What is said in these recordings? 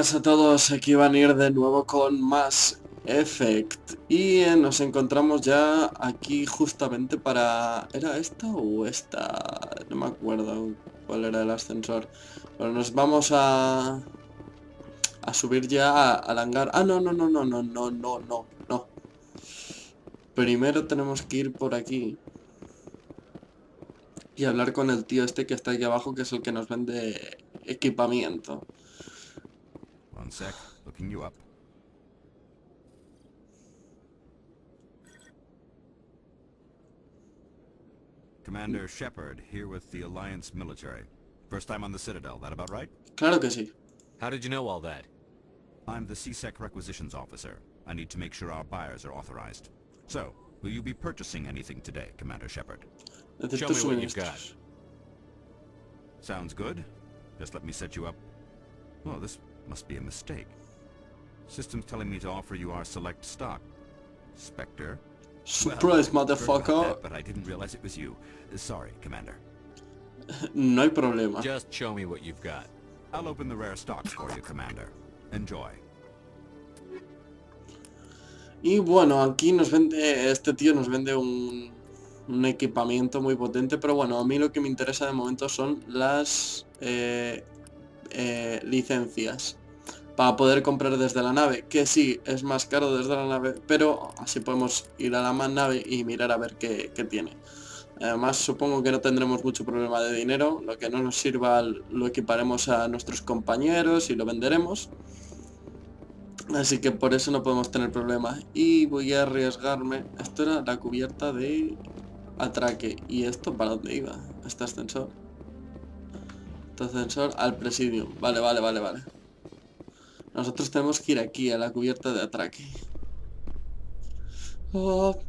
buenas a todos, aquí van a ir de nuevo con más Effect y nos encontramos ya aquí justamente para... ¿Era esta o esta? No me acuerdo cuál era el ascensor. Pero nos vamos a subir ya al hangar. Ah, no, no, no, no, no, no, no, no, no. Primero tenemos que ir por aquí y hablar con el tío este que está aquí abajo, que es el que nos vende equipamiento. One sec, looking you up. Commander Shepard, here with the Alliance military. First time on the Citadel, that about right? Claro que sí. How did you know all that? I'm the CSEC requisitions officer. I need to make sure our buyers are authorized. So, will you be purchasing anything today, Commander Shepard? Show me what you've got. Sounds good. Just let me set you up. Oh, this must be a mistake. System's telling me to offer you our select stock. Spectre. Surprise, Well, motherfucker. that, but I didn't realize it was you. Sorry, Commander. No hay problema. Just show me what you've got. I'll open the rare stocks for you, Commander. Enjoy. Y bueno, aquí nos vende, este tío nos vende un equipamiento muy potente, pero bueno, a mí lo que me interesa de momento son las licencias para poder comprar desde la nave, que sí, es más caro desde la nave, pero así podemos ir a la nave y mirar a ver qué tiene. Además, supongo que no tendremos mucho problema de dinero, lo que no nos sirva lo equiparemos a nuestros compañeros y lo venderemos. Así que por eso no podemos tener problemas. Y voy a arriesgarme. Esto era la cubierta de atraque. ¿Y esto para dónde iba? Este ascensor. Este ascensor al presidium. Vale, vale, vale, vale. Nosotros tenemos que ir aquí a la cubierta de atraque. Oh.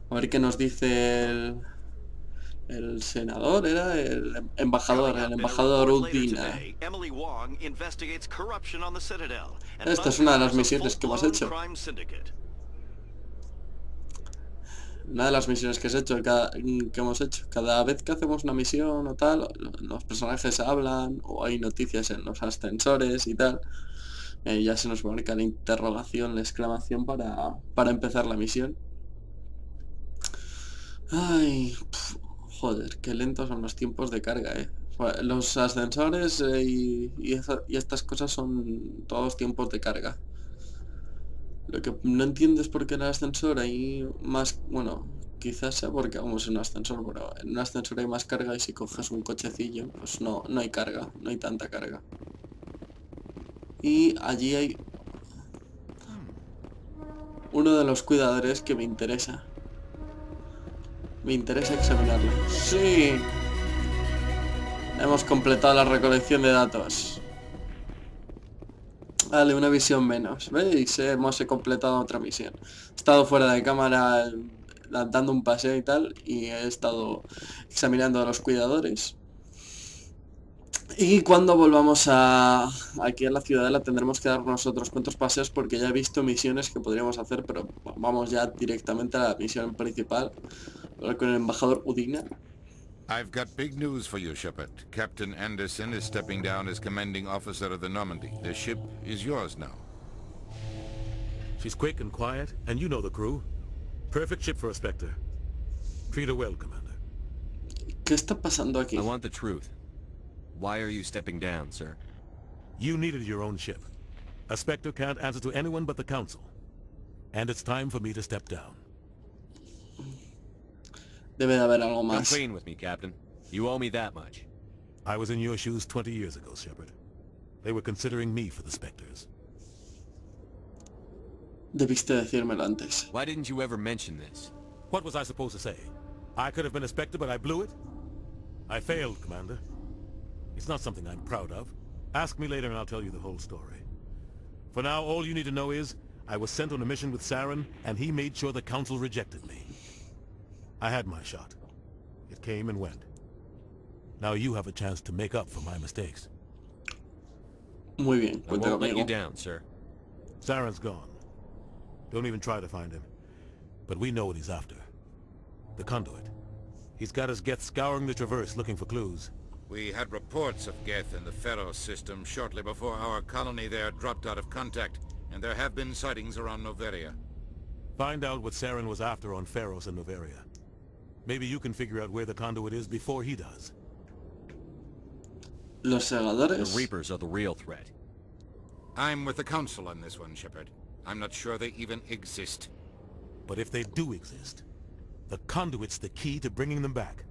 A ver qué nos dice el senador, era el embajador Udina. Esta es una de las misiones que hemos hecho. Una de las misiones que hemos hecho. Cada vez que hacemos una misión o tal, los personajes hablan o hay noticias en los ascensores y tal. Ya se nos marca la interrogación, la exclamación para empezar la misión. Ay, joder, qué lentos son los tiempos de carga, Los ascensores y estas cosas son todos tiempos de carga. Lo que no entiendo es por qué en el ascensor hay más... Bueno, quizás sea porque vamos en un ascensor, pero en un ascensor hay más carga y si coges un cochecillo, pues no hay carga, no hay tanta carga. Y allí hay uno de los cuidadores que me interesa. Me interesa examinarlo. ¡Sí! Hemos completado la recolección de datos. Vale, una misión menos. ¿Veis? Hemos completado otra misión. He estado fuera de cámara dando un paseo y tal. Y he estado examinando a los cuidadores. Y cuando volvamos aquí a la ciudadela tendremos que dar nosotros cuantos paseos porque ya he visto misiones que podríamos hacer, pero vamos ya directamente a la misión principal. Con el embajador Udina. I've got big news for you, Shepard. Captain Anderson is stepping down as commanding officer of the Normandy. The ship is yours now. She's quick and quiet, and you know the crew. Perfect ship for a Spectre. Treat her well, Commander. ¿Qué está pasando aquí? I want the truth. Why are you stepping down, sir? You needed your own ship. A Spectre can't answer to anyone but the Council. And it's time for me to step down. Debe de haber algo Come más. clean with me, Captain. You owe me that much. I was in your shoes 20 years ago, Shepard. They were considering me for the Spectres. Debiste decírmelo antes. Why didn't you ever mention this? What was I supposed to say? I could have been a Spectre, but I blew it? I failed, Commander. It's not something I'm proud of. Ask me later and I'll tell you the whole story. For now, all you need to know is, I was sent on a mission with Saren, and he made sure the Council rejected me. I had my shot. It came and went. Now you have a chance to make up for my mistakes. Muy bien, I cuenta won't let you conmigo. down, sir. Saren's gone. Don't even try to find him. But we know what he's after. The conduit. He's got his Geth scouring the Traverse looking for clues. We had reports of Geth in the Pharos system shortly before our colony there dropped out of contact, and there have been sightings around Noveria. Find out what Saren was after on Pharos and Noveria. Maybe you can figure out where the conduit is before he does. Los The segadores. Reapers are the real threat. I'm with the Council on this one, Shepard. I'm not sure they even exist. But if they do exist, the conduit's the key to bringing them back.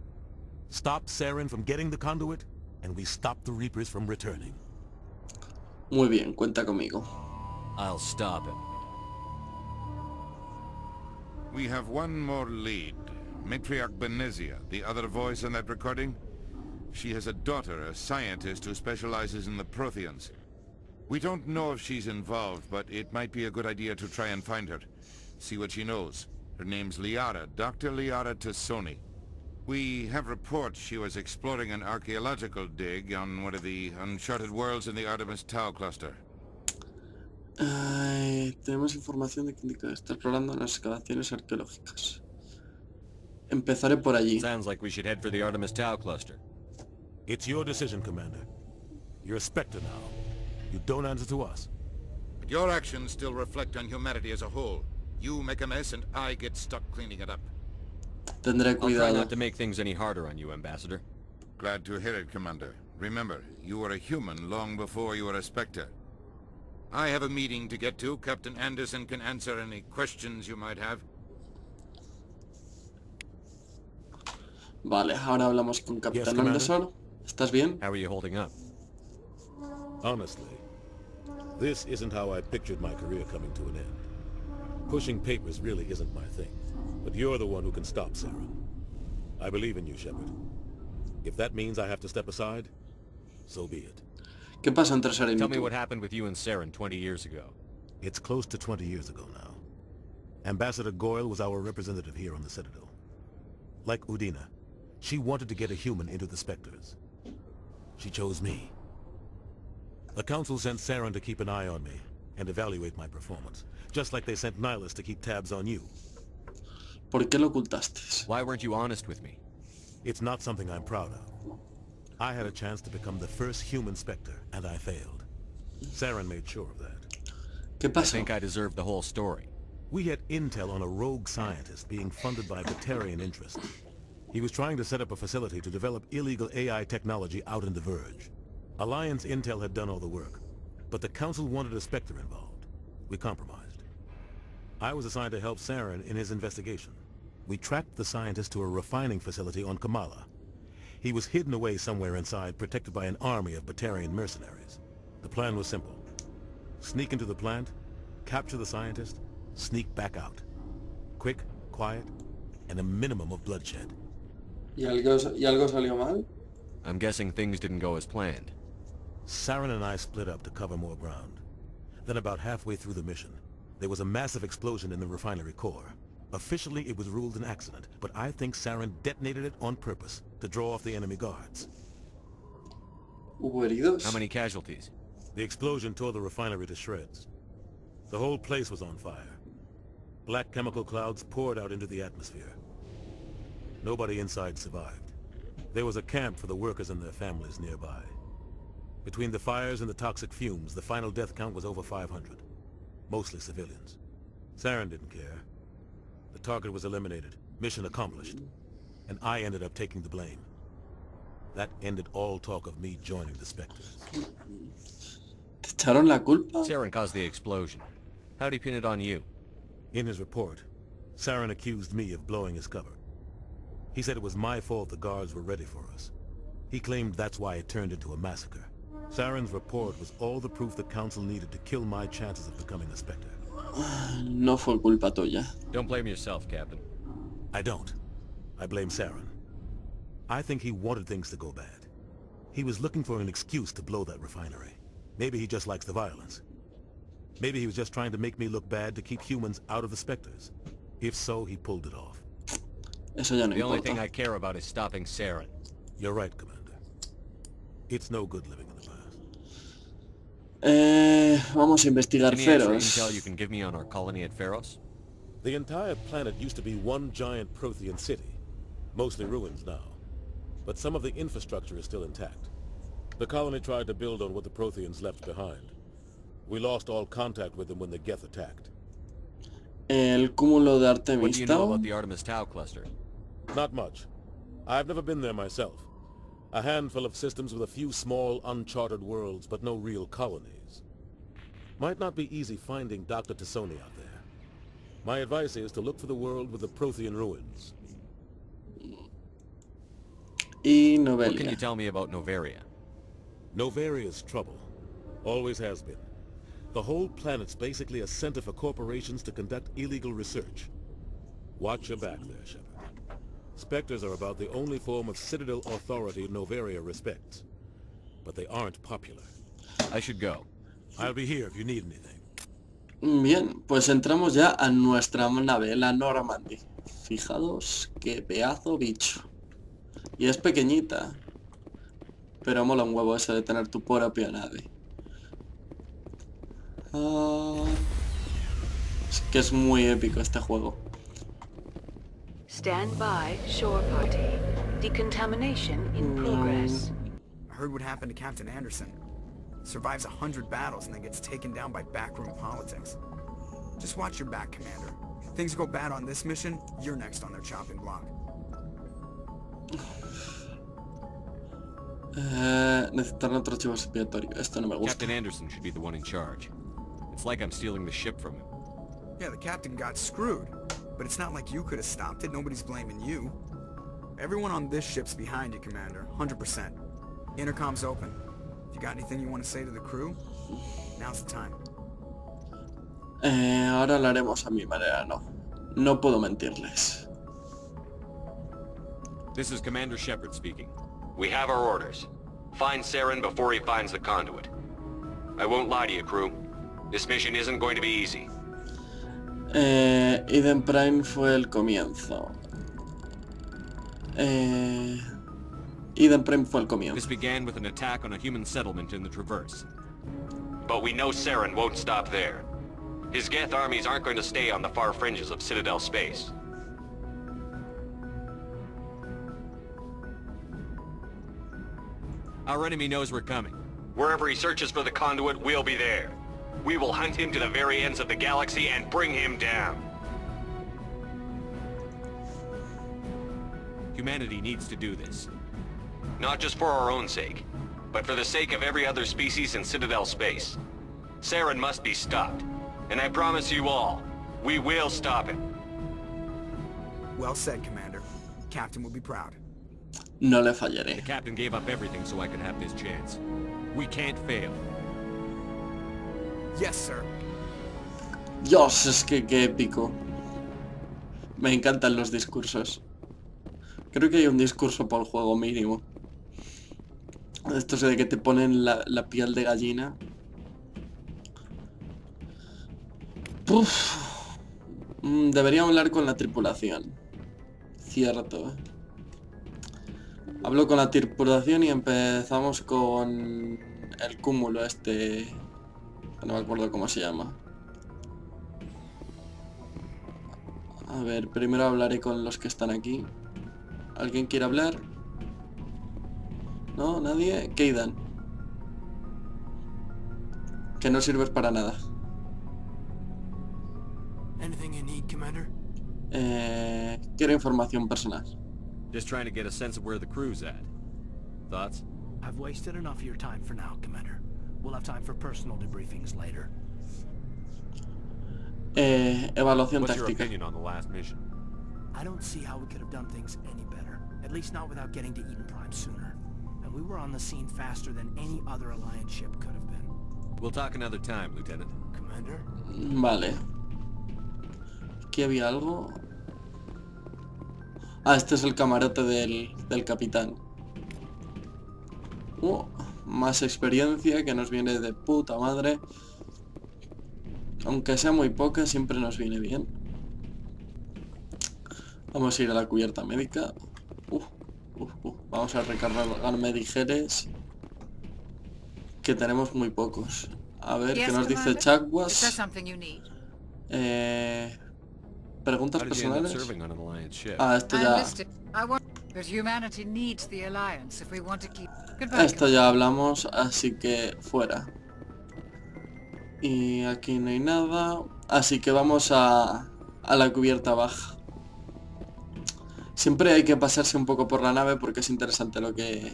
Stop Saren from getting the conduit, and we stop the Reapers from returning. Muy bien, cuenta conmigo. I'll stop him. We have one more lead. Matriarch Benezia, the other voice in that recording. She has a daughter, a scientist who specializes in the Protheans. We don't know if she's involved, but it might be a good idea to try and find her. See what she knows. Her name's Liara, Dr. Liara Tassoni. We have reports she was exploring an archaeological dig on one of the uncharted worlds in the Artemis Tau cluster. Tenemos información de que indica que está explorando las excavaciones arqueológicas. Empezaré por allí. Sounds like we should head for the Artemis Tau cluster. It's your decision, Commander. You're a Spectre now. You don't answer to us. But your actions still reflect on humanity as a whole. You make a mess and I get stuck cleaning it up. Tendré I'll try cuidado. not to make things any harder on you, Ambassador. Glad to hear it, Commander. Remember, you were a human long before you were a Spectre. I have a meeting to get to. Captain Anderson can answer any questions you might have. Vale, ahora hablamos con Yes, Capitán Commander. Anderson. ¿Estás bien? How are you holding up? Honestly, this isn't how I pictured my career coming to an end. Pushing papers really isn't my thing, but you're the one who can stop Saren. I believe in you, Shepard. If that means I have to step aside, so be it. ¿Qué pasa entre Saren y Tell me tú? what happened with you and Saren 20 years ago. It's close to 20 years ago now. Ambassador Goyle was our representative here on the Citadel. Like Udina, she wanted to get a human into the Spectres. She chose me. The Council sent Saren to keep an eye on me and evaluate my performance, just like they sent Nihilus to keep tabs on you. ¿Por qué lo ocultaste? Why weren't you honest with me? It's not something I'm proud of. I had a chance to become the first human Spectre, and I failed. Saren made sure of that. ¿Qué I pasó? think I deserve the whole story. We had intel on a rogue scientist being funded by Batarian interests. He was trying to set up a facility to develop illegal AI technology out in the Verge. Alliance intel had done all the work, but the Council wanted a Spectre involved. We compromised. I was assigned to help Saren in his investigation. We tracked the scientist to a refining facility on Kamala. He was hidden away somewhere inside, protected by an army of Batarian mercenaries. The plan was simple. Sneak into the plant, capture the scientist, sneak back out. Quick, quiet, and a minimum of bloodshed. ¿Y algo salió mal? I'm guessing things didn't go as planned. Saren and I split up to cover more ground. Then about halfway through the mission, there was a massive explosion in the refinery core. Officially, it was ruled an accident, but I think Saren detonated it on purpose to draw off the enemy guards. ¿Hubo heridos? How many casualties? The explosion tore the refinery to shreds. The whole place was on fire. Black chemical clouds poured out into the atmosphere. Nobody inside survived. There was a camp for the workers and their families nearby. Between the fires and the toxic fumes, the final death count was over 500. Mostly civilians. Saren didn't care. The target was eliminated. Mission accomplished. And I ended up taking the blame. That ended all talk of me joining the Spectres. ¿Te echaron la culpa? Saren caused the explosion. How'd he pin it on you? In his report, Saren accused me of blowing his cover. He said it was my fault the guards were ready for us. He claimed that's why it turned into a massacre. Saren's report was all the proof the Council needed to kill my chances of becoming a Spectre. No fue culpa tuya. Don't blame yourself, Captain. I don't. I blame Saren. I think he wanted things to go bad. He was looking for an excuse to blow that refinery. Maybe he just likes the violence. Maybe he was just trying to make me look bad to keep humans out of the Spectres. If so, he pulled it off. Eso ya no The only thing importa. I care about is stopping Saren. You're right, Commander. It's no good living in the past. Vamos a investigar Any extra Pharos. intel you can give me on our colony at Pharos? The entire planet used to be one giant Prothean city. Mostly ruins now. but some of the infrastructure is still intact. The colony tried to build on what the Protheans left behind. We lost all contact with them when the Geth attacked. El cúmulo de What do Artemis you know Tau. about the Artemis Tau cluster? Not much. I've never been there myself. A handful of systems with a few small, uncharted worlds, but no real colonies. Might not be easy finding Dr. Tassoni out there. My advice is to look for the world with the Prothean ruins. Y What can you Novelia. tell me about Noveria? Novaria's trouble. Always has been. The whole planet's basically a center for corporations to conduct illegal research. Watch your back there, Shepard. Spectres are about the only form of Citadel authority Noveria respects. But they aren't popular. I should go. I'll be here if you need anything. Bien, pues entramos ya a nuestra nave, la Normandia. Fijaos qué pedazo bicho. Y es pequeñita. Pero mola un huevo eso de tener tu propia nave. Es que es muy épico este juego. Stand by, shore party. Decontamination in progress. I heard what happened to Captain Anderson. Survives 100 battles and then gets taken down by backroom politics. Just watch your back, Commander. Things go bad on this mission, you're next on their chopping block. Necesitan otro archivo expiatorio. Esto no me gusta. Captain Anderson should be the one in charge. It's like I'm stealing the ship from him. Yeah, the captain got screwed. But it's not like you could have stopped it. Nobody's blaming you. Everyone on this ship's behind you, Commander. 100%. Intercom's open. If you got anything you want to say to the crew, now's the time. Ahora lo haremos a mi manera, no. No puedo mentirles. This is Commander Shepard speaking. We have our orders. Find Saren before he finds the conduit. I won't lie to you, crew. This mission isn't going to be easy. Eden Prime fue el comienzo. Eden Prime fue el This comienzo. began with an attack on a human settlement in the Traverse. But we know Saren won't stop there. His Geth armies aren't going to stay on the far fringes of Citadel space. Our enemy knows we're coming. Wherever he searches for the conduit, we'll be there. We will hunt him to the very ends of the galaxy and bring him down. Humanity needs to do this. Not just for our own sake, but for the sake of every other species in Citadel space. Saren must be stopped. And I promise you all, we will stop him. Well said, Commander. Captain will be proud. No le The fallaré. captain gave up everything so I could have this chance. We can't fail. Yes, sir. Dios, es que qué épico. Me encantan los discursos. Creo que hay un discurso por juego mínimo. Esto es de que te ponen la piel de gallina. Uf. Debería hablar con la tripulación. Cierto. Hablo con la tripulación y empezamos con el cúmulo este. No me acuerdo cómo se llama. A ver, primero hablaré con los que están aquí. ¿Alguien quiere hablar? ¿No? ¿Nadie? Keidan. Que no sirves para nada. Anything you need, Commander? Quiero información personal. Just trying to get a sense of where the crew's at. Thoughts? I've wasted enough of your time for now, Commander. We'll have time for personal debriefings later. Evaluación What's your táctica. opinion on the last mission? I don't see how we could have done things any better. At least not without getting to Eden Prime sooner. And we were on the scene faster than any other Alliance ship could have been. We'll talk another time, Lieutenant. Commander? Vale. Aquí había algo. Ah, este es el camarote del capitán. Más experiencia que nos viene de puta madre. Aunque sea muy poca, siempre nos viene bien. Vamos a ir a la cubierta médica. Vamos a recargar medigeres. Que tenemos muy pocos. A ver, ¿qué nos dice Chagwas? Preguntas How did you end up personales. serving on an Alliance ship? Ah, esto ya... But humanity needs the Alliance if we want to keep... Goodbye, Esto ya hablamos, así que fuera. Y aquí no hay nada, así que vamos a la cubierta baja. Siempre hay que pasarse un poco por la nave porque es interesante lo que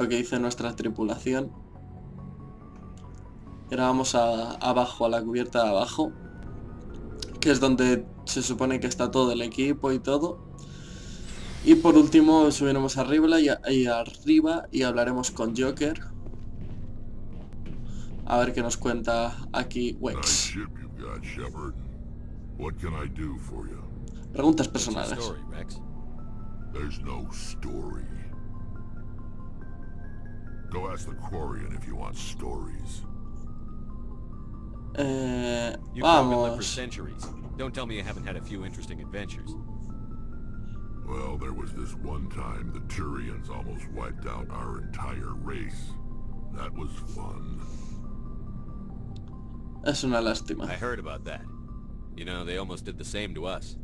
dice nuestra tripulación. Ahora vamos abajo, a la cubierta de abajo, que es donde se supone que está todo el equipo y todo. Y por último subiremos arriba y hablaremos con Joker. A ver qué nos cuenta aquí Wex. Preguntas personales. There's no story. Go ask the Quarian if you want stories. You've lived for centuries. Don't tell me you haven't had a few interesting adventures. Well, there was this one time the Turians almost wiped out our entire race. That was fun. Es una lástima. I heard about that. You know, they almost did the same to us.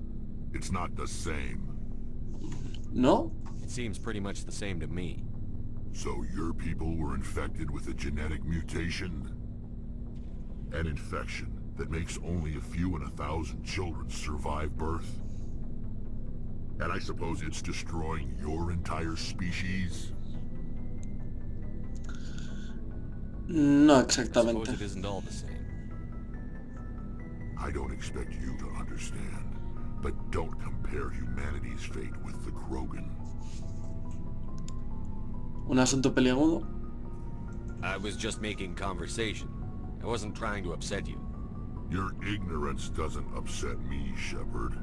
It's not the same. No? It seems pretty much the same to me. So your people were infected with a genetic mutation? An infection that makes only a few in 1,000 children survive birth? And I suppose it's destroying your entire species? No I exactamente. suppose it isn't all the same. I don't expect you to understand, but don't compare humanity's fate with the Krogan. Un asunto peliagudo. I was just making conversation. I wasn't trying to upset you. Your ignorance doesn't upset me, Shepard.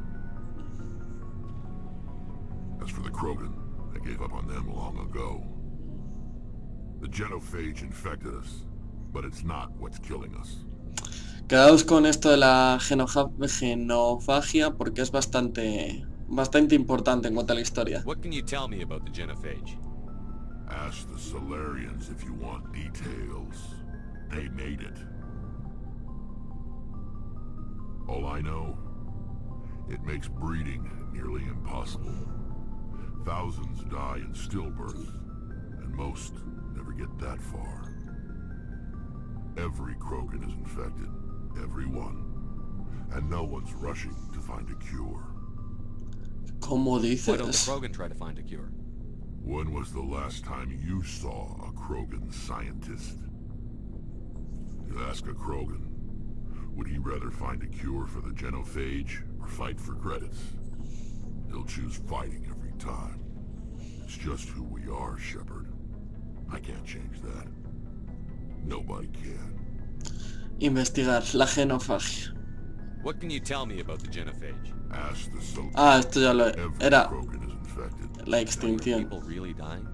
As for the Krogan, I gave up on them long ago. The genophage infected us, but it's not what's killing us. Quedaos con esto de la genofagia porque es bastante importante en cuanto a la historia. What can you tell me about the genophage? Ask the Solarians if you want details. They made it. All I know, it makes breeding nearly impossible. Thousands die in stillbirth, and most never get that far. Every Krogan is infected. Every one. And no one's rushing to find a cure. ¿Cómo Why don't the dices? Krogan try to find a cure? When was the last time you saw a Krogan scientist? You ask a Krogan, would he rather find a cure for the genophage or fight for credits? He'll choose fighting every time. It's just who we are, Shepard. I can't change that. Nobody can. Investigar la genofagia. What can you tell me about the genophage? Ask the soldiers. Ah, esto ya lo Every era. Krogan is infected. La extinción. People really dying?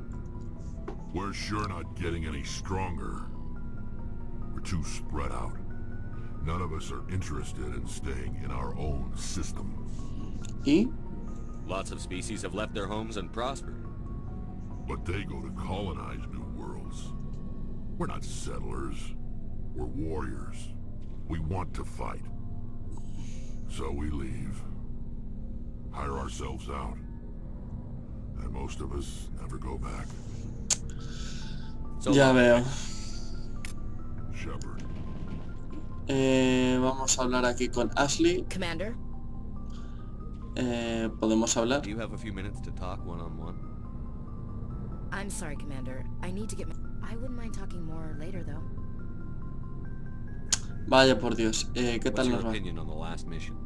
We're sure not getting any stronger. We're too spread out. None of us are interested in staying in our own system. ¿Y? Lots of species have left their homes and prospered. But they go to colonize new worlds. We're not settlers. We're warriors. We want to fight. So we leave. Hire ourselves out. And most of us never go back. So Ya veo. Shepard. Vamos a hablar aquí con Ashley. Commander? Podemos hablar. Do you have a few minutes to talk one-on-one? I'm sorry, Commander. I need to get... I wouldn't mind talking more later, though. Vaya por Dios. ¿Qué What's tal your nos va? opinion on the last mission?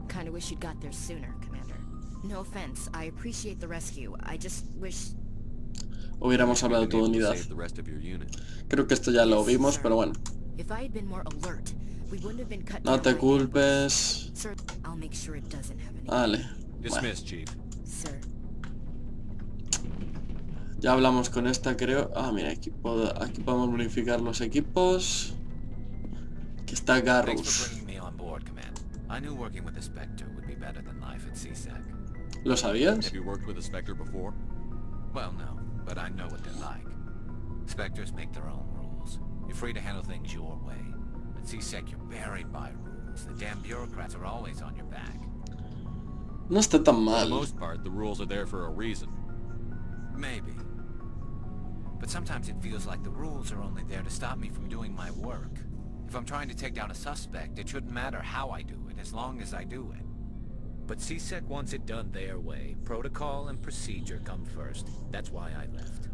Kinda wish you'd got there sooner, Commander. No offense. I appreciate the rescue. I just wish... Hubiéramos hablado de tu Been able to unidad. save the rest of your unit. Creo que esto ya lo vimos, pero bueno. If I had been more alert, we wouldn't have been cut No down te by culpes. Sir, I'll make sure it doesn't have any... Vale. Dismissed, Chief. Sir. Ya hablamos con esta, creo. Ah, mira, aquí podemos verificar los equipos. Aquí está Thanks for Garrus. bringing me on board, Command. I knew working with the Spectre would be better than life at CSEC. ¿Lo sabías? Have you worked with a Spectre before? Well, no, but I know what they're like. Spectres make their own rules. You're free to handle things your way. At CSEC, you're buried by rules. The damn bureaucrats are always on your back. No está tan For the mal. most part, the rules are there for a reason. Maybe. But sometimes it feels like the rules are only there to stop me from doing my work. If I'm trying to take down a suspect, it shouldn't matter how I do it, as long as I do it. But CSEC wants it done their way. Protocol and procedure come first. That's why I left.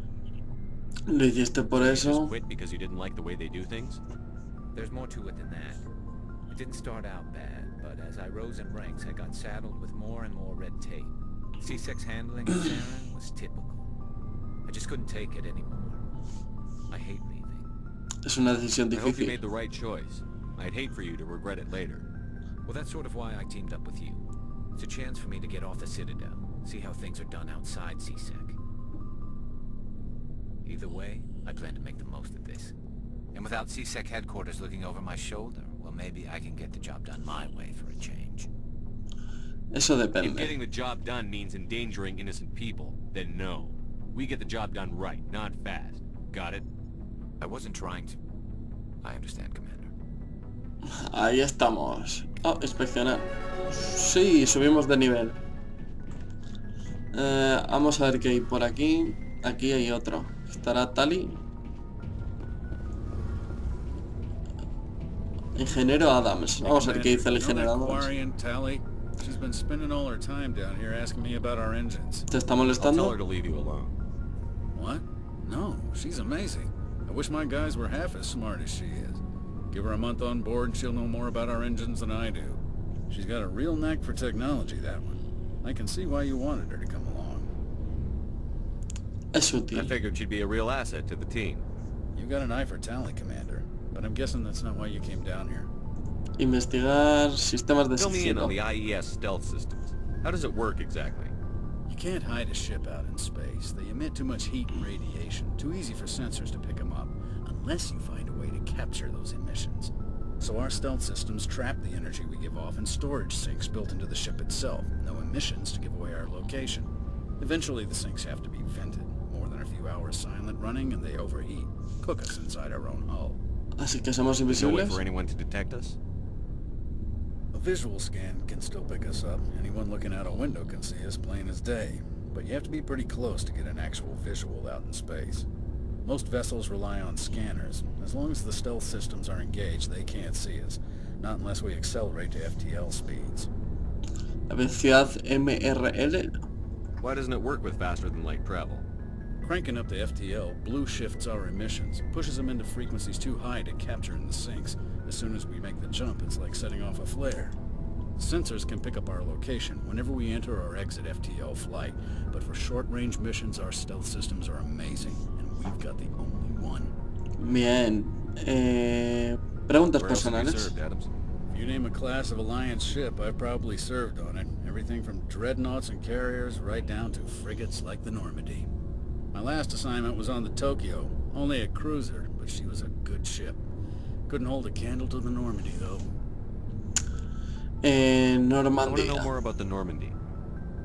Lo hiciste por You just eso. quit because you didn't like the way they do things? There's more to it than that. It didn't start out bad, but as I rose in ranks, I got saddled with more and more red tape. CSEC's handling of Saren was typical. I just couldn't take it anymore. I hate leaving. Es una decisión I hope you difícil. made the right choice. I'd hate for you to regret it later. Well, that's sort of why I teamed up with you. It's a chance for me to get off the Citadel, see how things are done outside CSEC. Either way, I plan to make the most of this. And without CSEC headquarters looking over my shoulder, well, maybe I can get the job done my way for a change. Eso If depende. getting the job done means endangering innocent people, then no. We get the job done right, not fast. Got it? I wasn't trying to... I understand, Commander. Ahí estamos. Oh, inspeccionar. Sí, subimos de nivel. Vamos a ver qué hay por aquí. Aquí hay otro. Estará Tali. Ingeniero Adams. Vamos a ver qué dice el ingeniero Adams. Tally? She's been spending all her time down here asking me about our engines. ¿Te está I'll tell molestando? her to leave you alone. What? No, she's amazing. I wish my guys were half as smart as she is. Give her a month on board and she'll know more about our engines than I do. She's got a real knack for technology, that one. I can see why you wanted her to come along. Es I útil. figured she'd be a real asset to the team. You got an eye for talent, Commander, but I'm guessing that's not why you came down here. Investigar sistemas de Fill me in on sigilo. the IES stealth systems. How does it work exactly? You can't hide a ship out in space. They emit too much heat and radiation. Too easy for sensors to pick them up, unless you find a way to capture those emissions. So our stealth systems trap the energy we give off in storage sinks built into the ship itself. No emissions to give away our location. Eventually the sinks have to be vented. More than a few hours silent running and they overheat. Cook us inside our own hull. Así que somos No way invisibles. for anyone to detect us? A visual scan can still pick us up. Anyone looking out a window can see us plain as day. But you have to be pretty close to get an actual visual out in space. Most vessels rely on scanners. As long as the stealth systems are engaged, they can't see us. Not unless we accelerate to FTL speeds. La velocidad MRL. Why doesn't it work with faster than light travel? Cranking up the FTL blue shifts our emissions, pushes them into frequencies too high to capture in the sinks. As soon as we make the jump, it's like setting off a flare. Sensors can pick up our location whenever we enter or exit FTL flight, but for short-range missions, our stealth systems are amazing, and we've got the only one. Bien. Preguntas Where else have you personales. served, Adams? If you name a class of Alliance ship, I've probably served on it. Everything from dreadnoughts and carriers right down to frigates like the Normandy. My last assignment was on the Tokyo, only a cruiser, but she was a good ship. Couldn't hold a candle to the Normandy, though. I want to know Normandia. more about the Normandy.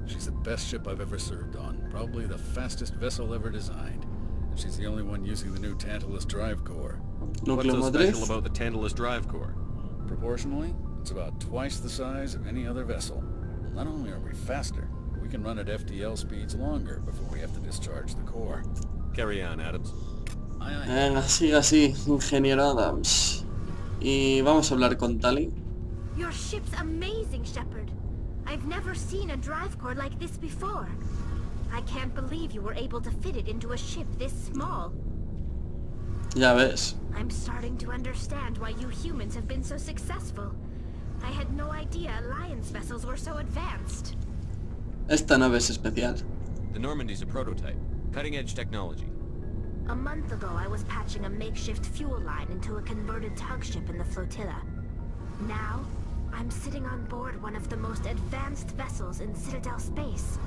She's the best ship I've ever served on, probably the fastest vessel ever designed. And she's the only one using the new Tantalus drive core. What's Núcleo so special motriz. about the Tantalus drive core? Proportionally, it's about twice the size of any other vessel. Not only are we faster, we can run at FTL speeds longer before we have to discharge the core. Carry on, Adams. Aye, aye. Venga, sigue así, ingeniero Adams. Y vamos a hablar con Tali. Your ship's amazing, Shepard. I've never seen a drive core like this before. I can't believe you were able to fit it into a ship this small. Ya ves. I'm starting to understand why you humans have been so successful. I had no idea Alliance vessels were so advanced. Esta nave es especial. The Normandy's a prototype. Cutting-edge technology. A month ago, I was patching a makeshift fuel line into a converted tug ship in the flotilla. Now, I'm sitting on board one of the most advanced vessels in Citadel space.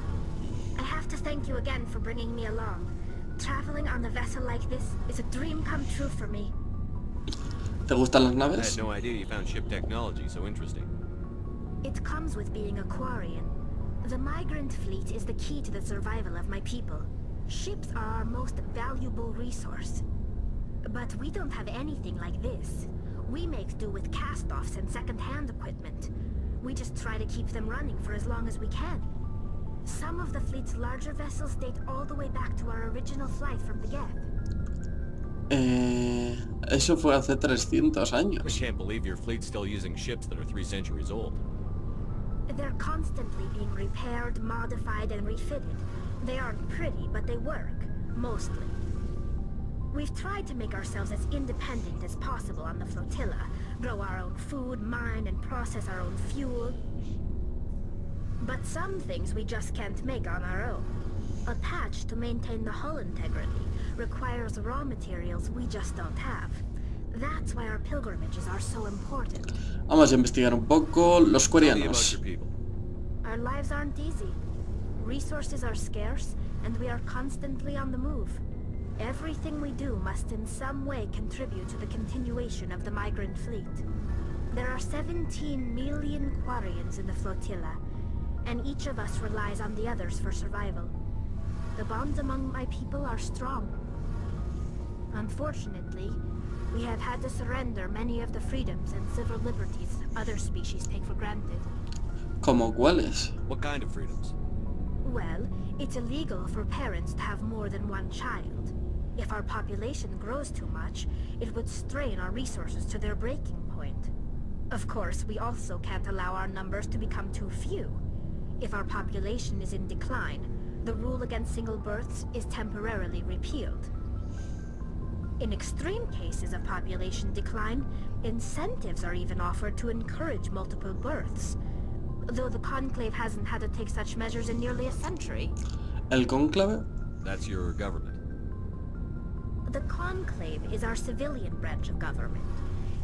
I have to thank you again for bringing me along. Traveling on a vessel like this is a dream come true for me. ¿Te gustan las I naves? had no idea you found ship technology so interesting. It comes with being a Quarian. The migrant fleet is the key to the survival of my people. Ships are our most valuable resource. But we don't have anything like this. We make do with cast-offs and second-hand equipment. We just try to keep them running for as long as we can. Some of the fleet's larger vessels date all the way back to our original flight from the Geth. Eso fue hace 300 años. I can't believe your fleet's still using ships that are 3 centuries old. They're constantly being repaired, modified, and refitted. They aren't pretty, but they work. Mostly. We've tried to make ourselves as independent as possible on the flotilla, grow our own food, mine, and process our own fuel. But some things we just can't make on our own. A patch to maintain the hull integrity requires raw materials we just don't have. That's why our pilgrimages are so important. Vamos a investigar un poco los coreanos. Our lives aren't easy. Resources are scarce, and we are constantly on the move. Everything we do must in some way contribute to the continuation of the migrant fleet. There are 17 million Quarians in the flotilla, and each of us relies on the others for survival. The bonds among my people are strong. Unfortunately, we have had to surrender many of the freedoms and civil liberties other species take for granted. ¿Como cuáles? What kind of freedoms? Well, it's illegal for parents to have more than one child. If our population grows too much, it would strain our resources to their breaking point. Of course, we also can't allow our numbers to become too few. If our population is in decline, the rule against single births is temporarily repealed. In extreme cases of population decline, incentives are even offered to encourage multiple births. Though the Conclave hasn't had to take such measures in nearly a century. El Conclave? That's your government. The Conclave is our civilian branch of government.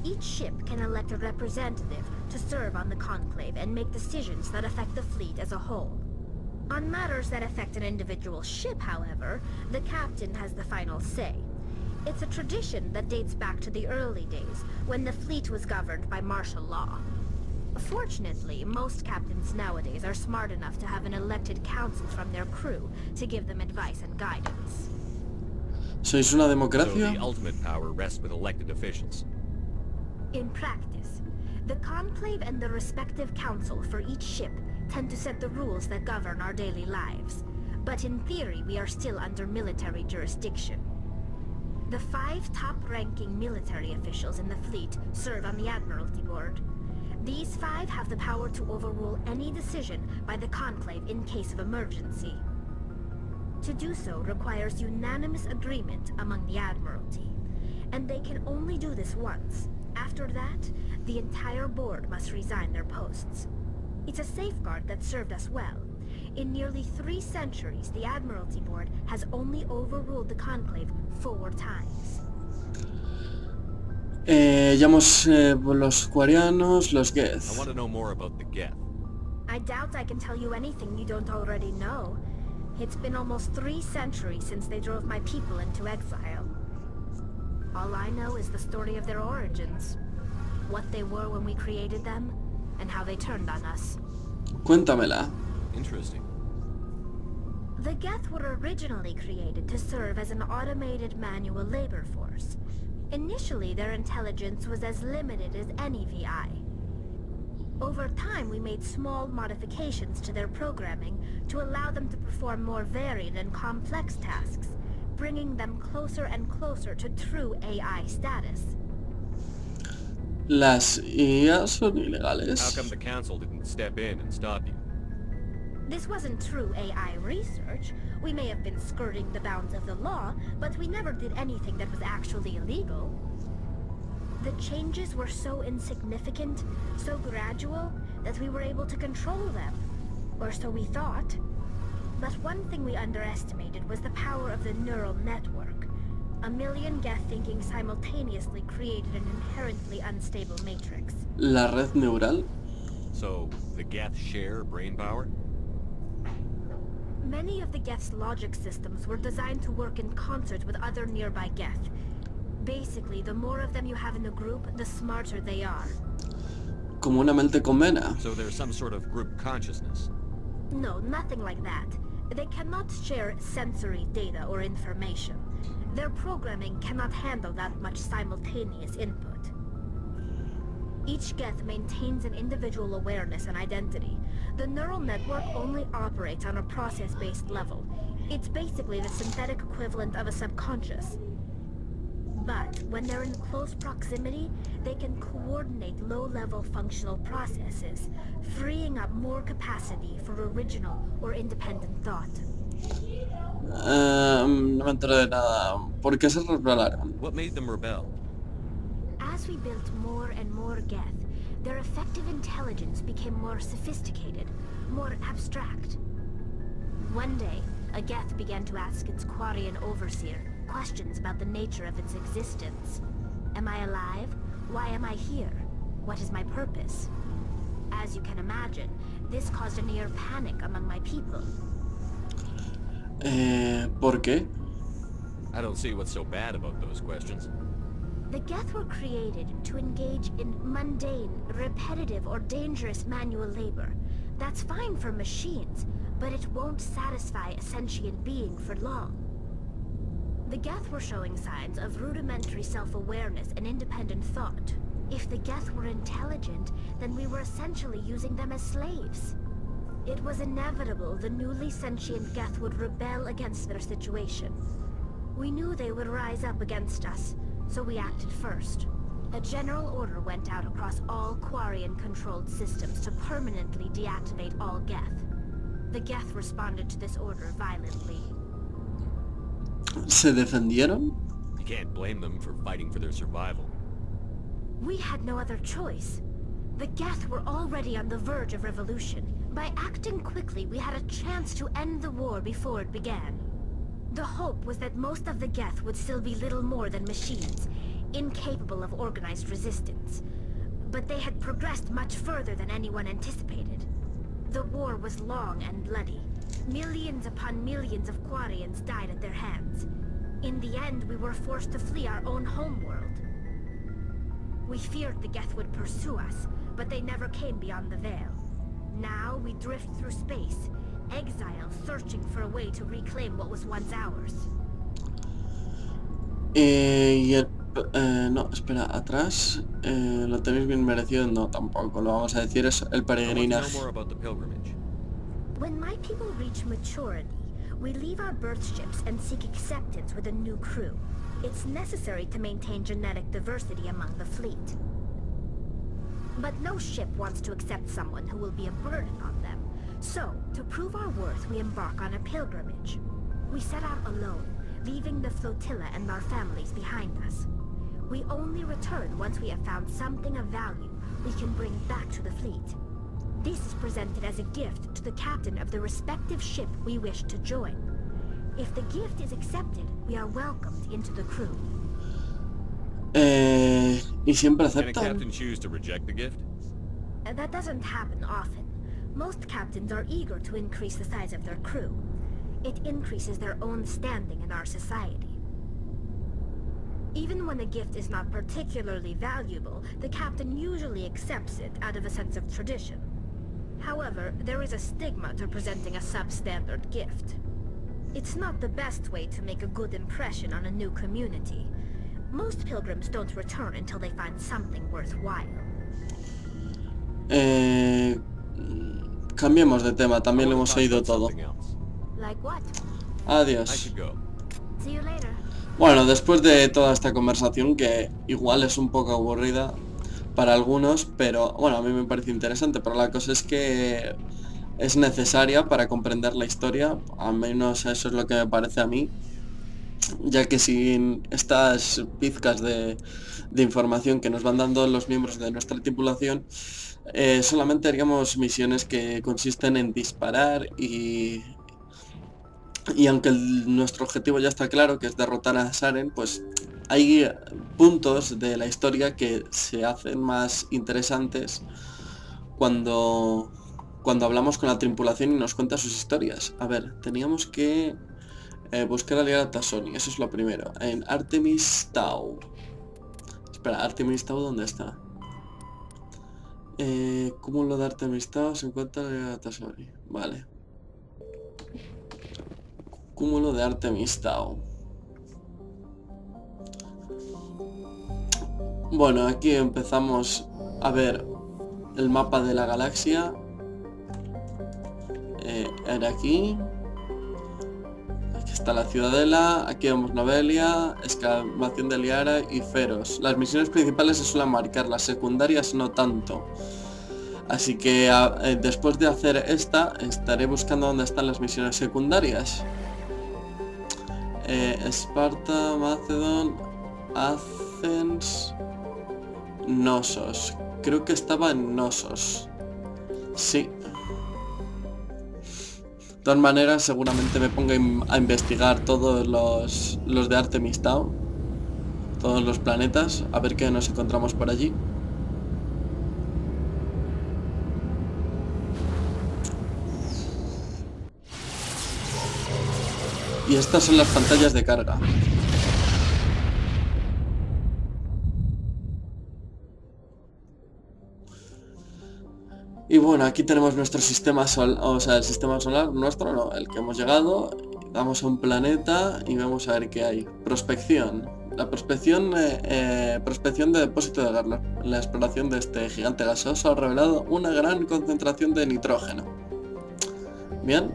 Each ship can elect a representative to serve on the Conclave and make decisions that affect the fleet as a whole. On matters that affect an individual ship, however, the captain has the final say. It's a tradition that dates back to the early days, when the fleet was governed by martial law. Fortunately, most captains nowadays are smart enough to have an elected council from their crew to give them advice and guidance. ¿Sois una democracia? So the ultimate power rests with elected officials. In practice, the Conclave and the respective council for each ship tend to set the rules that govern our daily lives. But in theory, we are still under military jurisdiction. The 5 top-ranking military officials in the fleet serve on the Admiralty Board. These 5 have the power to overrule any decision by the Conclave in case of emergency. To do so requires unanimous agreement among the Admiralty, and they can only do this once. After that, the entire board must resign their posts. It's a safeguard that served us well. In nearly 3 centuries, the Admiralty Board has only overruled the Conclave 4 times. Llamamos los Quarianos, los Geth. I want to know more about the Geth. I doubt I can tell you anything you don't already know. It's been almost 3 centuries since they drove my people into exile. All I know is the story of their origins. What they were when we created them, and how they turned on us. Cuéntamela. Interesting. The Geth were originally created to serve as an automated manual labor force. Initially, their intelligence was as limited as any VI. Over time, we made small modifications to their programming to allow them to perform more varied and complex tasks, bringing them closer and closer to true AI status. Las IA son ilegales. How come the council didn't step in and stop you? This wasn't true AI research. We may have been skirting the bounds of the law, but we never did anything that was actually illegal. The changes were so insignificant, so gradual, that we were able to control them. Or so we thought. But one thing we underestimated was the power of the neural network. A million Geth thinking simultaneously created an inherently unstable matrix. La red neural? So, the Geth share brain power? Many of the Geth's logic systems were designed to work in concert with other nearby Geth. Basically, the more of them you have in a group, the smarter they are. Como una mente con vena. So there's some sort of group consciousness? No, nothing like that. They cannot share sensory data or information. Their programming cannot handle that much simultaneous input. Each Geth maintains an individual awareness and identity. The neural network only operates on a process-based level. It's basically the synthetic equivalent of a subconscious. But when they're in close proximity, they can coordinate low-level functional processes, freeing up more capacity for original or independent thought. No me entero de nada. ¿Por qué se rebelaron? What made them rebel? As we built more and more Geth, their effective intelligence became more sophisticated, more abstract. One day, a Geth began to ask its Quarian overseer questions about the nature of its existence. Am I alive? Why am I here? What is my purpose? As you can imagine, this caused a near panic among my people. ¿Por qué? I don't see what's so bad about those questions. The Geth were created to engage in mundane, repetitive, or dangerous manual labor. That's fine for machines, but it won't satisfy a sentient being for long. The Geth were showing signs of rudimentary self-awareness and independent thought. If the Geth were intelligent, then we were essentially using them as slaves. It was inevitable the newly sentient Geth would rebel against their situation. We knew they would rise up against us, so we acted first. A general order went out across all Quarian-controlled systems to permanently deactivate all Geth. The Geth responded to this order violently. ¿Se defendieron? You can't blame them for fighting for their survival. We had no other choice. The Geth were already on the verge of revolution. By acting quickly, we had a chance to end the war before it began. The hope was that most of the Geth would still be little more than machines, incapable of organized resistance. But they had progressed much further than anyone anticipated. The war was long and bloody. Millions upon millions of Quarians died at their hands. In the end, we were forced to flee our own homeworld. We feared the Geth would pursue us, but they never came beyond the Veil. Now we drift through space, exile, searching for a way to reclaim what was once ours. No, espera, atrás. ¿Lo tenéis bien merecido? No, tampoco. Lo vamos a decir, es el peregrinaje. When my people reach maturity, we leave our birth ships and seek acceptance with a new crew. It's necessary to maintain genetic diversity among the fleet. But no ship wants to accept someone who will be a burden on them. So, to prove our worth, we embark on a pilgrimage. We set out alone, leaving the flotilla and our families behind us. We only return once we have found something of value we can bring back to the fleet. This is presented as a gift to the captain of the respective ship we wish to join. If the gift is accepted, we are welcomed into the crew. ¿Y siempre Can a aceptan? captain choose to reject the gift? That doesn't happen often. Most captains are eager to increase the size of their crew. It increases their own standing in our society. Even when a gift is not particularly valuable, the captain usually accepts it out of a sense of tradition. However, there is a stigma to presenting a substandard gift. It's not the best way to make a good impression on a new community. Most pilgrims don't return until they find something worthwhile. Cambiemos de tema, también lo hemos oído todo. Like what? Adiós. See you later. Bueno, después de toda esta conversación, que igual es un poco aburrida para algunos, pero bueno, a mí me parece interesante, pero la cosa es que es necesaria para comprender la historia, al menos eso es lo que me parece a mí, ya que sin estas pizcas de información que nos van dando los miembros de nuestra tripulación, solamente haríamos misiones que consisten en disparar y aunque nuestro objetivo ya está claro, que es derrotar a Saren, pues hay puntos de la historia que se hacen más interesantes cuando hablamos con la tripulación y nos cuenta sus historias. A ver, teníamos que buscar aliar a Tasoni, eso es lo primero. En Artemis Tau. Espera, Artemis Tau, ¿dónde está? Cúmulo de Artemis Tau, se encuentra aliar a Tasoni. Vale. Cúmulo de Artemis Tau. Bueno, aquí empezamos A ver, el mapa de la galaxia. Era aquí. Aquí está la ciudadela, aquí vemos Novelia, excavación de Liara y Feros. Las misiones principales se suelen marcar, las secundarias no tanto. Así que después de hacer esta, estaré buscando dónde están las misiones secundarias. Esparta, Macedon, Athens, Knossos. Creo que estaba en Knossos. Sí. De todas maneras, seguramente me ponga a investigar todos los de Artemis Town, todos los planetas, a ver qué nos encontramos por allí. Y estas son las pantallas de carga. Y bueno, aquí tenemos nuestro sistema solar, o sea, el sistema solar nuestro, no, el que hemos llegado. Damos a un planeta y vamos a ver qué hay. Prospección. La prospección de depósito de gas. La exploración de este gigante gaseoso ha revelado una gran concentración de nitrógeno. Bien.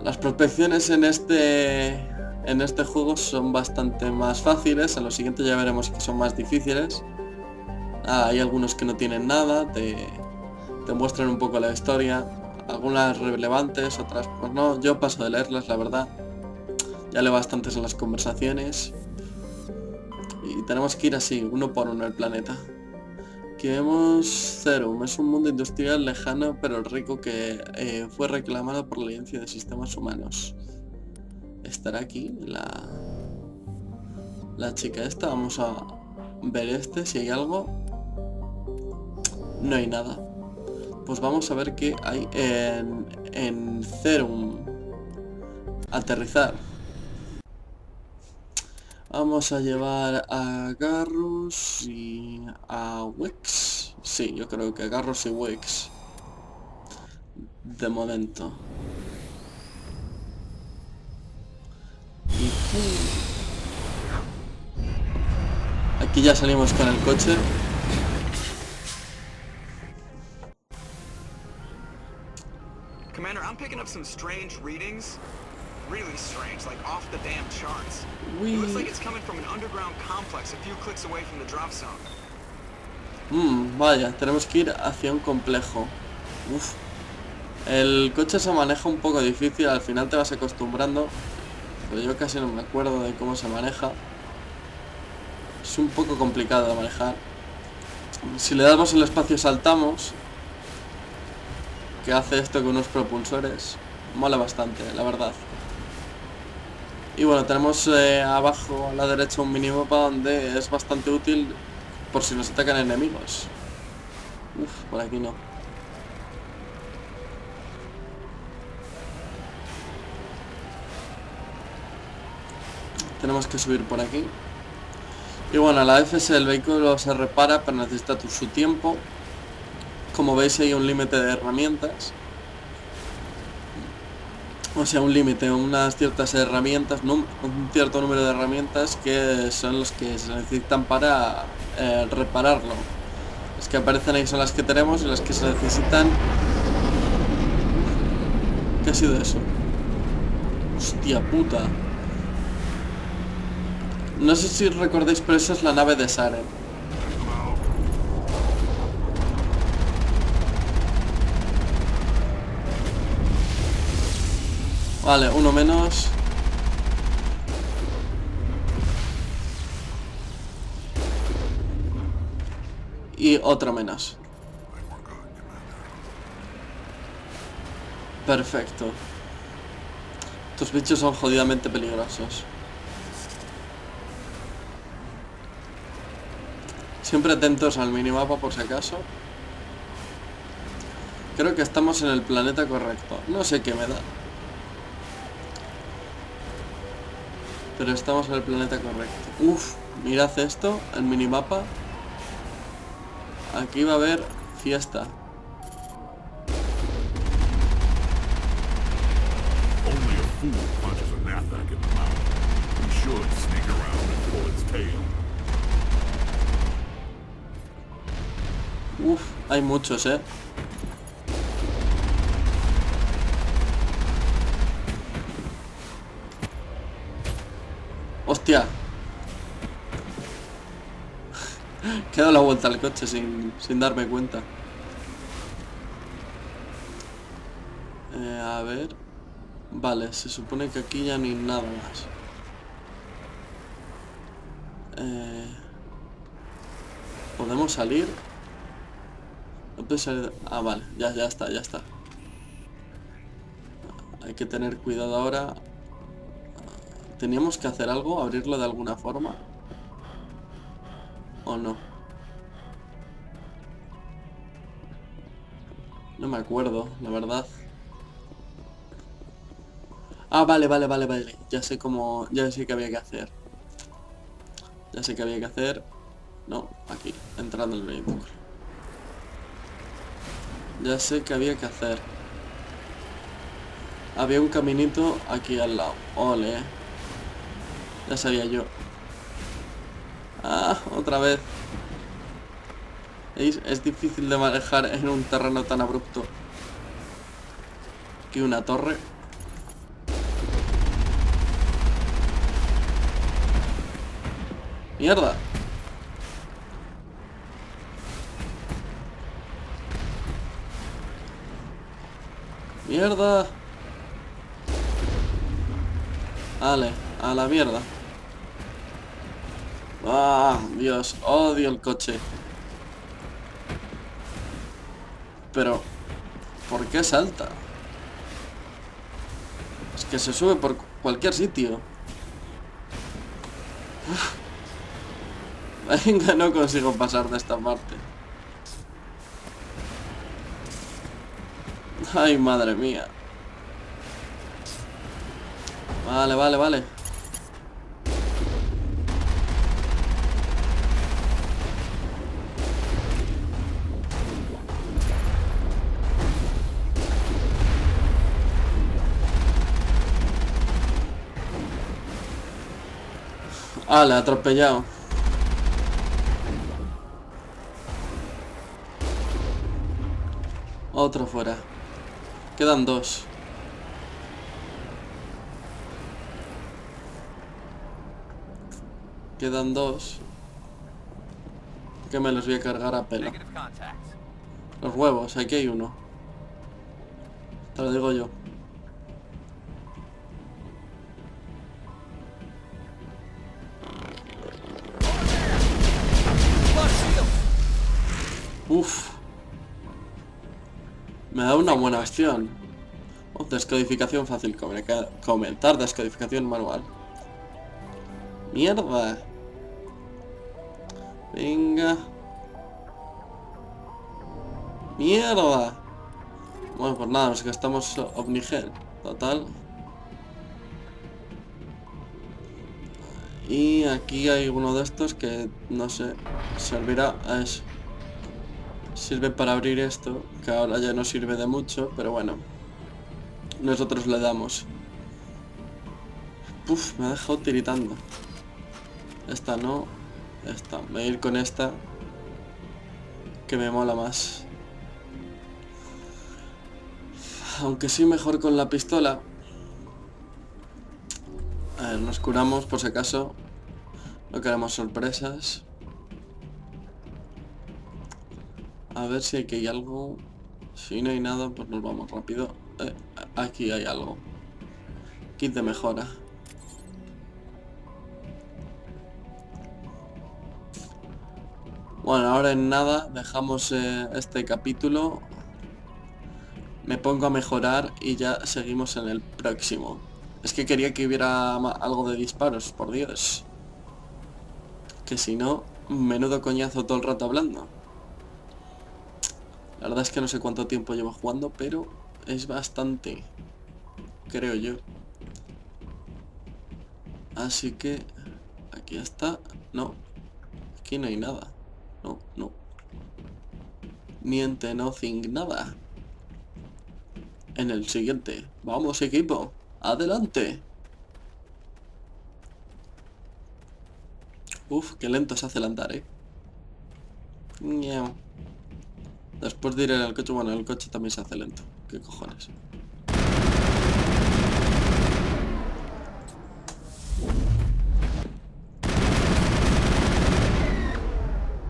Las prospecciones en este juego son bastante más fáciles. En los siguientes ya veremos que son más difíciles. Hay algunos que no tienen nada, te muestran un poco la historia, algunas relevantes, otras pues no. Yo paso de leerlas, la verdad. Ya leo bastantes en las conversaciones. Y tenemos que ir así, uno por uno el planeta. Aquí vemos Serum, es un mundo industrial lejano pero rico que fue reclamado por la Alianza de Sistemas Humanos. Estará aquí la chica esta, vamos a ver si hay algo. No hay nada. Pues vamos a ver qué hay en Serum. Aterrizar. Vamos a llevar a Garrus y a Wex. Sí, yo creo que a Garrus y Wex. De momento. Aquí ya salimos con el coche. Commander, I'm picking up some strange readings. Really strange, like off the damn charts. Uy. It looks like it's coming from an underground complex a few clicks away from the drop zone. Vaya, tenemos que ir hacia un complejo. Uf. El coche se maneja un poco difícil, al final te vas acostumbrando. Pero yo casi no me acuerdo de cómo se maneja. Es un poco complicado de manejar. Si le damos el espacio saltamos, que hace esto con unos propulsores, mola bastante, la verdad. Y bueno, tenemos abajo a la derecha un minimapa donde es bastante útil por si nos atacan enemigos. Uf, por aquí no. Tenemos que subir por aquí. Y bueno, a la vez el vehículo se repara, pero necesita su tiempo. Como veis hay un límite de herramientas. O sea, un límite, unas ciertas herramientas, un cierto número de herramientas que son los que se necesitan para repararlo. Las que aparecen ahí son las que tenemos y las que se necesitan. ¿Qué ha sido eso? Hostia puta. No sé si recordáis, pero esa es la nave de Saren. Vale, uno menos. Y otro menos. Perfecto. Estos bichos son jodidamente peligrosos. Siempre atentos al minimapa por si acaso. Creo que estamos en el planeta correcto. No sé qué me da. Pero estamos en el planeta correcto. Uf, mirad esto, el minimapa. Aquí va a haber fiesta. Only a fool punches a knapsack in the mouth. We should sneak around and pull its tail. Uf, hay muchos, ¿eh? ¡Hostia! He dado la vuelta al coche sin darme cuenta. A ver... Vale, se supone que aquí ya no hay nada más. ¿Podemos salir? No puedo salir... Ah, vale, ya está, ya está. Hay que tener cuidado ahora. ¿Teníamos que hacer algo? ¿Abrirlo de alguna forma? ¿O no? No me acuerdo, la verdad. Ah, vale. Ya sé cómo... Ya sé qué había que hacer. Ya sé qué había que hacer. No, aquí, entrando en el vehículo. Ya sé qué había que hacer. Había un caminito aquí al lado. Ole. Ya sabía yo. Ah, otra vez. ¿Veis? Es difícil de manejar en un terreno tan abrupto. Aquí una torre. ¡Mierda! ¡Mierda! Vale, a la mierda. ¡Ah! Dios, odio el coche. Pero... ¿por qué salta? Es que se sube por cualquier sitio. Uf. Venga, no consigo pasar de esta parte. Ay, madre mía. Vale. Ah, le he atropellado. Otro fuera. Quedan dos. Quedan dos. Que me los voy a cargar a pelo. Los huevos, aquí hay uno. Te lo digo yo. Uf. Me da una buena opción. Oh, descodificación fácil. Comentar descodificación manual. Mierda. Venga. Mierda. Bueno, pues nada, nos gastamos Omnigel. Total. Y aquí hay uno de estos que, no sé, servirá a eso. Sirve para abrir esto, que ahora ya no sirve de mucho, pero bueno. Nosotros le damos. Uf, me ha dejado tiritando. Esta no. Esta. Voy a ir con esta, que me mola más. Aunque sí mejor con la pistola. A ver, nos curamos por si acaso. No queremos sorpresas. A ver si aquí hay algo. Si no hay nada, pues nos vamos rápido. Aquí hay algo. Kit de mejora. Bueno, ahora en nada dejamos este capítulo. Me pongo a mejorar y ya seguimos en el próximo. Es que quería que hubiera algo de disparos, por Dios. Que si no, menudo coñazo todo el rato hablando. La verdad es que no sé cuánto tiempo llevo jugando, pero es bastante, creo yo. Así que... aquí está. No. Aquí no hay nada. No. Niente, nothing, nada. En el siguiente. Vamos, equipo. Adelante. Uf, qué lento se hace el andar, Miau. Después de ir en el coche, bueno, el coche también se hace lento. ¿Qué cojones?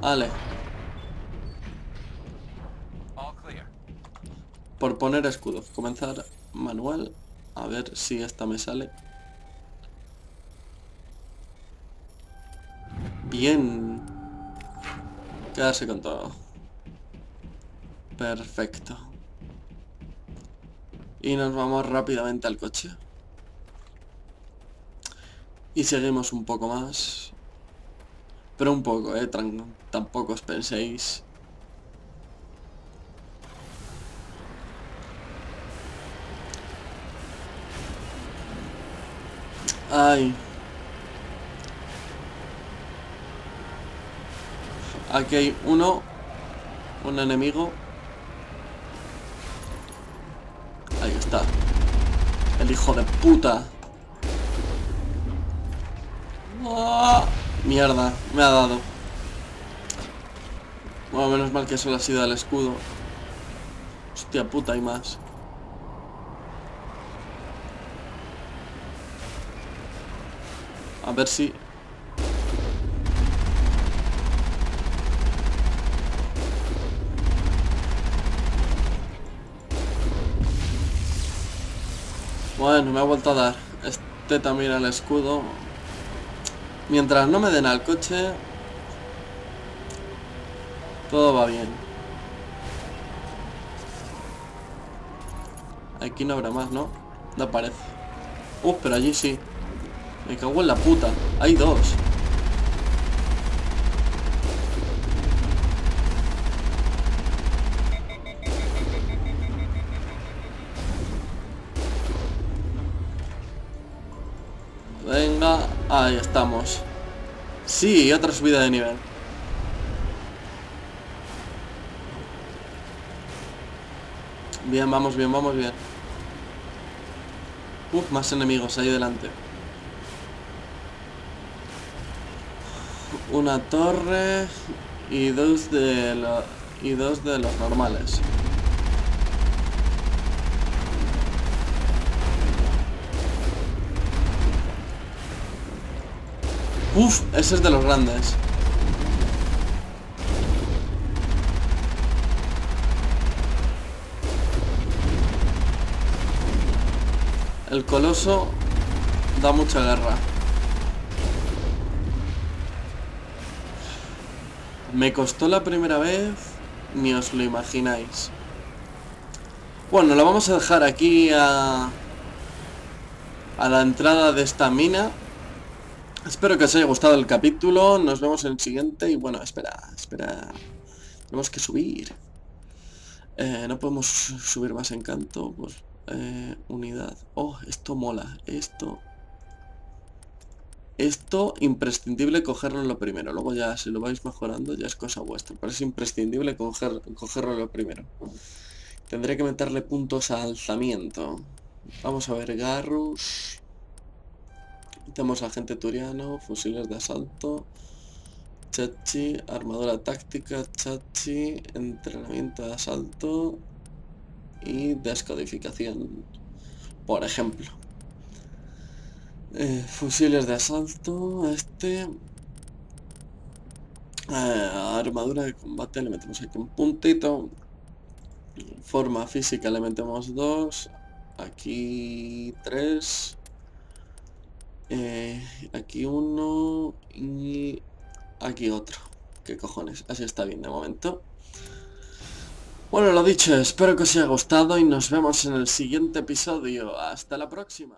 Vale. Por poner escudo. Comenzar manual. A ver si esta me sale. Bien. Quedarse con todo. Perfecto. Y nos vamos rápidamente al coche. Y seguimos un poco más. Pero un poco, tampoco os penséis. Ay. Aquí hay un enemigo. Ahí está. El hijo de puta. ¡Oh! Mierda, me ha dado. Bueno, menos mal que solo ha sido el escudo. Hostia puta, hay más. A ver si... Bueno, me ha vuelto a dar. Este también al escudo. Mientras no me den al coche, todo va bien. Aquí no habrá más, ¿no? No parece. Pero allí sí. Me cago en la puta. Hay dos. Venga, ahí estamos. Sí, otra subida de nivel. Bien, vamos bien, vamos bien. Más enemigos ahí delante. Una torre y dos de los normales. Ese es de los grandes. El coloso da mucha guerra. Me costó la primera vez, ni os lo imagináis. Bueno, lo vamos a dejar aquí a la entrada de esta mina. Espero que os haya gustado el capítulo. Nos vemos en el siguiente. Y bueno, espera. Tenemos que subir. No podemos subir más encanto. Pues, unidad. Esto mola. Esto imprescindible cogerlo lo primero. Luego ya si lo vais mejorando ya es cosa vuestra. Pero es imprescindible cogerlo lo primero. Tendré que meterle puntos a alzamiento. Vamos a ver, Garrus. Tenemos agente turiano, fusiles de asalto, chachi, armadura táctica, chachi, entrenamiento de asalto y descodificación, por ejemplo. Fusiles de asalto, armadura de combate le metemos aquí un puntito, forma física le metemos 2, aquí 3. Aquí 1 y aquí otro. ¿Qué cojones? Así está bien de momento. Bueno, lo dicho, espero que os haya gustado y nos vemos en el siguiente episodio. Hasta la próxima.